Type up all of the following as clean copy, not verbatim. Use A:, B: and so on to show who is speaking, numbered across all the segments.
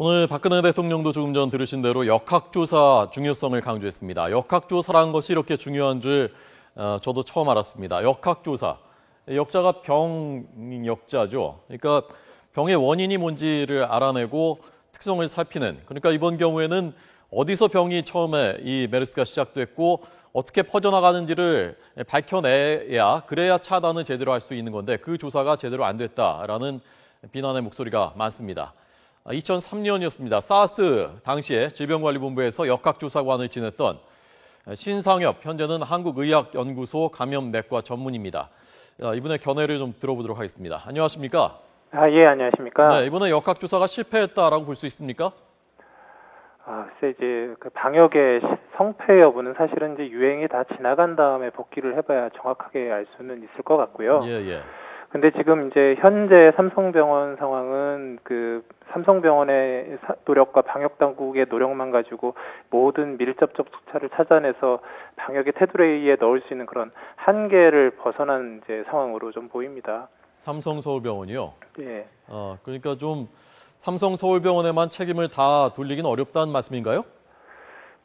A: 오늘 박근혜 대통령도 조금 전 들으신 대로 역학조사 중요성을 강조했습니다. 역학조사라는 것이 이렇게 중요한 줄 저도 처음 알았습니다. 역학조사. 역자가 병역자죠. 그러니까 병의 원인이 뭔지를 알아내고 특성을 살피는. 그러니까 이번 경우에는 어디서 병이 처음에 이 메르스가 시작됐고 어떻게 퍼져나가는지를 밝혀내야 그래야 차단을 제대로 할 수 있는 건데 그 조사가 제대로 안 됐다라는 비난의 목소리가 많습니다. 2003년이었습니다. 사스 당시에 질병관리본부에서 역학조사관을 지냈던 신상엽, 현재는 한국의학연구소 감염내과 전문입니다. 이분의 견해를 좀 들어보도록 하겠습니다. 안녕하십니까?
B: 예, 안녕하십니까?
A: 네, 이번에 역학조사가 실패했다라고 볼 수 있습니까?
B: 글쎄 이제 그 방역의 성패 여부는 사실은 이제 유행이 다 지나간 다음에 복귀를 해봐야 정확하게 알 수는 있을 것 같고요.
A: 예.
B: 근데 지금 이제 현재 삼성병원 상황은 그 삼성병원의 노력과 방역 당국의 노력만 가지고 모든 밀접 접촉자를 찾아내서 방역의 테두리에 넣을 수 있는 그런 한계를 벗어난 이제 상황으로 좀 보입니다.
A: 삼성서울병원이요?
B: 예.
A: 그러니까 좀 삼성서울병원에만 책임을 다 돌리긴 어렵다는 말씀인가요?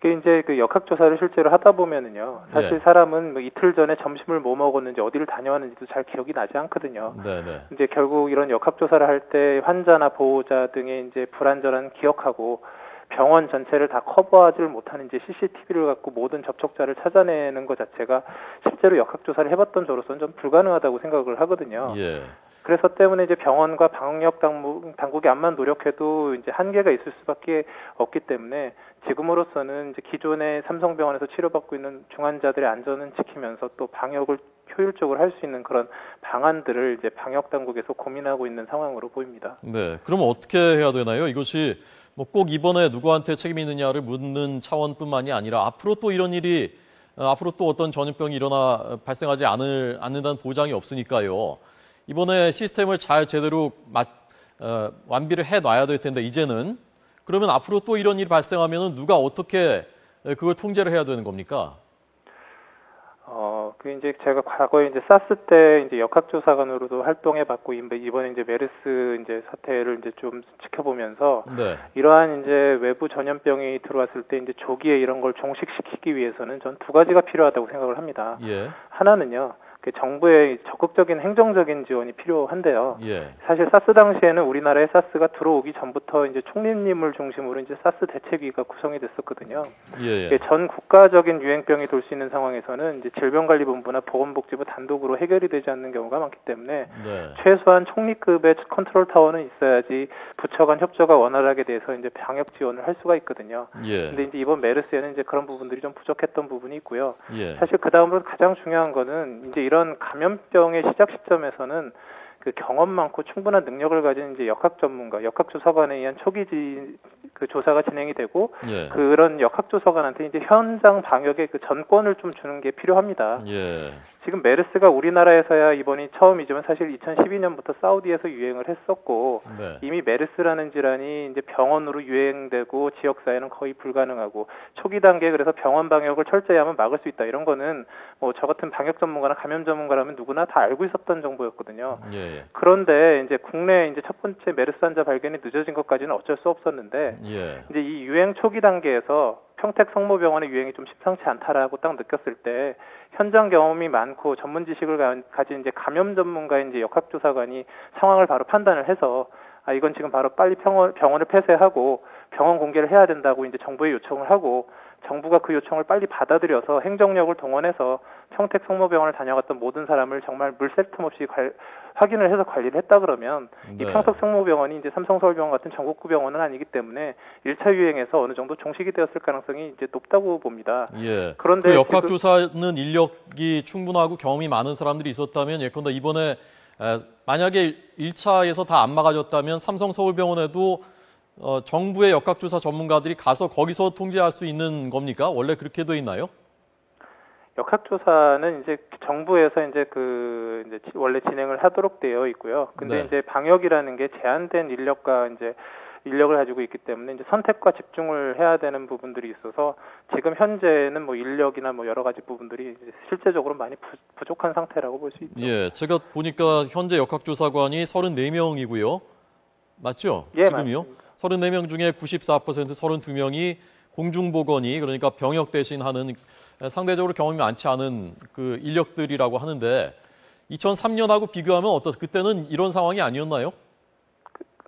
B: 이제 그 역학조사를 실제로 하다 보면은요. 사실 사람은 뭐 이틀 전에 점심을 뭐 먹었는지 어디를 다녀왔는지도 잘 기억이 나지 않거든요.
A: 네네.
B: 이제 결국 이런 역학조사를 할 때 환자나 보호자 등의 이제 불안전한 기억하고 병원 전체를 다 커버하지를 못하는 이제 CCTV를 갖고 모든 접촉자를 찾아내는 것 자체가 실제로 역학조사를 해봤던 저로서는 좀 불가능하다고 생각을 하거든요.
A: 예.
B: 그래서 때문에 이제 병원과 방역 당국이 암만 노력해도 이제 한계가 있을 수밖에 없기 때문에 지금으로서는 이제 기존의 삼성병원에서 치료받고 있는 중환자들의 안전은 지키면서 또 방역을 효율적으로 할 수 있는 그런 방안들을 이제 방역 당국에서 고민하고 있는 상황으로 보입니다.
A: 네. 그럼 어떻게 해야 되나요? 이것이 뭐 꼭 이번에 누구한테 책임이 있느냐를 묻는 차원뿐만이 아니라 앞으로 또 이런 일이 앞으로 또 어떤 전염병이 발생하지 않는다는 보장이 없으니까요. 이번에 시스템을 잘 제대로 완비를 해놔야 될 텐데 이제는 그러면 앞으로 또 이런 일이 발생하면 누가 어떻게 그걸 통제를 해야 되는 겁니까?
B: 그 이제 제가 과거에 이제 사스 때 이제 역학조사관으로도 활동해봤고 이번에 이제 메르스 이제 사태를 이제 좀 지켜보면서 이러한 이제 외부 전염병이 들어왔을 때 이제 조기에 이런 걸 종식시키기 위해서는 전 두 가지가 필요하다고 생각을 합니다. 하나는요. 정부의 적극적인 행정적인 지원이 필요한데요. 사실 사스 당시에는 우리나라에 사스가 들어오기 전부터 이제 총리님을 중심으로 이제 사스 대책위가 구성이 됐었거든요. 전 국가적인 유행병이 돌 수 있는 상황에서는 이제 질병관리본부나 보건복지부 단독으로 해결이 되지 않는 경우가 많기 때문에 최소한 총리급의 컨트롤 타워는 있어야지 부처 간 협조가 원활하게 돼서 이제 방역 지원을 할 수가 있거든요. 근데 이제 이번 메르스에는 이제 그런 부분들이 좀 부족했던 부분이 있고요. 사실 그 다음으로 가장 중요한 거는 이제 이런 감염병의 시작 시점에서는 그 경험 많고 충분한 능력을 가진 이제 역학 전문가, 역학조사관에 의한 초기 그 조사가 진행이 되고 그런 역학조사관한테 이제 현장 방역의 그 전권을 좀 주는 게 필요합니다. 지금 메르스가 우리나라에서야 이번이 처음이지만 사실 2012년부터 사우디에서 유행을 했었고 이미 메르스라는 질환이 이제 병원으로 유행되고 지역사회는 거의 불가능하고 초기 단계에 그래서 병원 방역을 철저히 하면 막을 수 있다. 이런 거는 뭐 저 같은 방역 전문가나 감염 전문가라면 누구나 다 알고 있었던 정보였거든요. 그런데 이제 국내 이제 첫 번째 메르스 환자 발견이 늦어진 것까지는 어쩔 수 없었는데 이제 이 유행 초기 단계에서 평택 성모병원의 유행이 좀 심상치 않다라고 딱 느꼈을 때 현장 경험이 많고 전문 지식을 가진 이제 감염 전문가인 이제 역학조사관이 상황을 바로 판단을 해서 이건 지금 바로 빨리 병원을 폐쇄하고 병원 공개를 해야 된다고 이제 정부에 요청을 하고 정부가 그 요청을 빨리 받아들여서 행정력을 동원해서 평택 성모병원을 다녀갔던 모든 사람을 정말 물샐 틈 없이 확인을 해서 관리를 했다 그러면 이 평택 성모병원이 이제 삼성서울병원 같은 전국구 병원은 아니기 때문에 1차 유행에서 어느 정도 종식이 되었을 가능성이 이제 높다고 봅니다.
A: 그런데 그 역학조사는 인력이 충분하고 경험이 많은 사람들이 있었다면 예컨대 이번에 만약에 1차에서 다 안 막아졌다면 삼성서울병원에도 정부의 역학조사 전문가들이 가서 거기서 통제할 수 있는 겁니까? 원래 그렇게 돼 있나요?
B: 역학조사는 이제 정부에서 이제 이제 원래 진행을 하도록 되어 있고요. 근데 이제 방역이라는 게 제한된 인력과 이제 인력을 가지고 있기 때문에 이제 선택과 집중을 해야 되는 부분들이 있어서 지금 현재는 뭐 인력이나 뭐 여러 가지 부분들이 실제적으로 많이 부족한 상태라고 볼 수 있죠.
A: 제가 보니까 현재 역학조사관이 34명이고요. 맞죠?
B: 예,
A: 지금요?
B: 맞습니다.
A: 34명 중에 94%, 32명이 공중보건이 그러니까 병역 대신 하는 상대적으로 경험이 많지 않은 그 인력들이라고 하는데 2003년하고 비교하면 그때는 이런 상황이 아니었나요?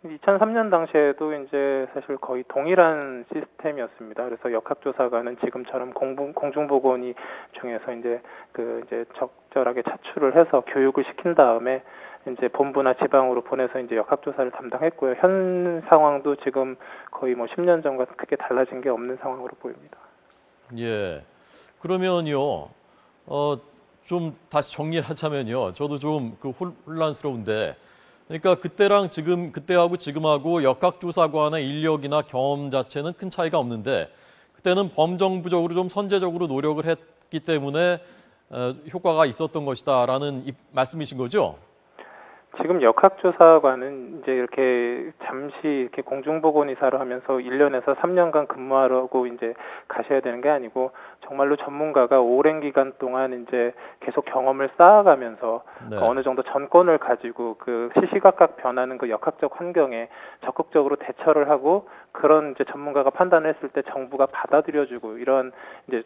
B: 2003년 당시에도 이제 사실 거의 동일한 시스템이었습니다. 그래서 역학조사관은 지금처럼 공중보건이 중에서 이제 적절하게 차출을 해서 교육을 시킨 다음에 이제 본부나 지방으로 보내서 이제 역학조사를 담당했고요. 현 상황도 지금 거의 뭐 10년 전과 크게 달라진 게 없는 상황으로 보입니다.
A: 예. 그러면요, 좀 다시 정리를 하자면요. 저도 좀 혼란스러운데, 그러니까 그때하고 지금하고 역학조사관의 인력이나 경험 자체는 큰 차이가 없는데, 그때는 범정부적으로 좀 선제적으로 노력을 했기 때문에 효과가 있었던 것이다라는 말씀이신 거죠?
B: 지금 역학조사관은 이제 이렇게 잠시 이렇게 공중보건의사를 하면서 1년에서 3년간 근무하려고 이제 가셔야 되는 게 아니고 정말로 전문가가 오랜 기간 동안 이제 계속 경험을 쌓아가면서
A: 네.
B: 어느 정도 전권을 가지고 그 시시각각 변하는 그 역학적 환경에 적극적으로 대처를 하고 그런 이제 전문가가 판단을 했을 때 정부가 받아들여주고 이런 이제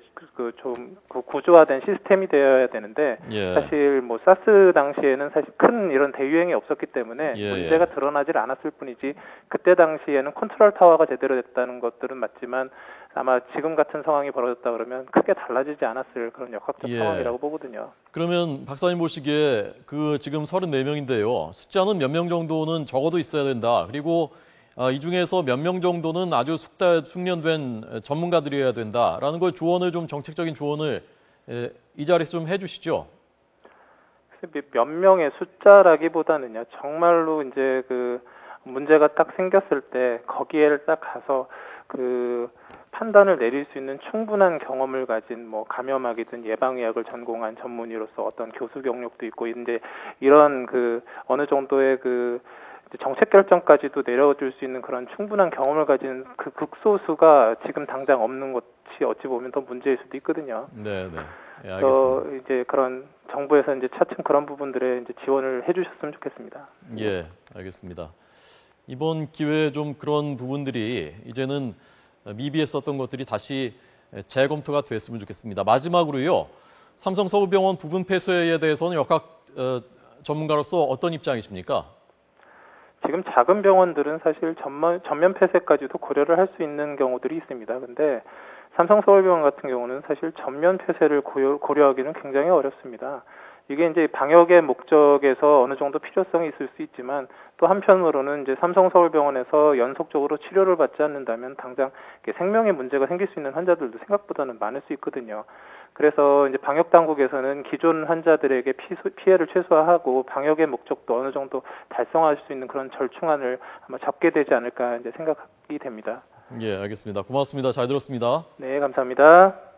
B: 좀 구조화된 시스템이 되어야 되는데
A: 예.
B: 사실 뭐 사스 당시에는 사실 큰 이런 대유행이 없었기 때문에
A: 예.
B: 문제가 드러나질 않았을 뿐이지 그때 당시에는 컨트롤 타워가 제대로 됐다는 것들은 맞지만 아마 지금 같은 상황이 벌어졌다 그러면 크게 달라지지 않았을 그런 역학적 상황이라고 보거든요.
A: 그러면 박사님 보시기에 지금 34명인데요. 숫자는 몇 명 정도는 적어도 있어야 된다. 그리고 이 중에서 몇 명 정도는 아주 숙련된 전문가들이어야 된다라는 걸 정책적인 조언을 이 자리에서 좀 해주시죠.
B: 몇 명의 숫자라기보다는요. 정말로 이제 문제가 딱 생겼을 때 거기에 딱 가서 판단을 내릴 수 있는 충분한 경험을 가진 뭐 감염학이든 예방의학을 전공한 전문의로서 어떤 교수 경력도 있고 이제 이런 어느 정도의 정책 결정까지도 내려줄 수 있는 그런 충분한 경험을 가진 극소수가 지금 당장 없는 것이 어찌 보면 더 문제일 수도 있거든요.
A: 네. 예,
B: 알겠습니다. 이제 그런 정부에서 이제 차츰 그런 부분들에 이제 지원을 해주셨으면 좋겠습니다.
A: 예, 알겠습니다. 이번 기회에 좀 그런 부분들이 이제는 미비했었던 것들이 다시 재검토가 됐으면 좋겠습니다. 마지막으로요, 삼성 서울병원 부분 폐쇄에 대해서는 역학 전문가로서 어떤 입장이십니까?
B: 지금 작은 병원들은 사실 전면 폐쇄까지도 고려를 할 수 있는 경우들이 있습니다. 근데 삼성서울병원 같은 경우는 사실 전면 폐쇄를 고려하기는 굉장히 어렵습니다. 이게 이제 방역의 목적에서 어느 정도 필요성이 있을 수 있지만 또 한편으로는 이제 삼성서울병원에서 연속적으로 치료를 받지 않는다면 당장 생명에 문제가 생길 수 있는 환자들도 생각보다는 많을 수 있거든요. 그래서 이제 방역 당국에서는 기존 환자들에게 피해를 최소화하고 방역의 목적도 어느 정도 달성할 수 있는 그런 절충안을 아마 잡게 되지 않을까 이제 생각이 됩니다.
A: 예, 알겠습니다. 고맙습니다. 잘 들었습니다.
B: 네, 감사합니다.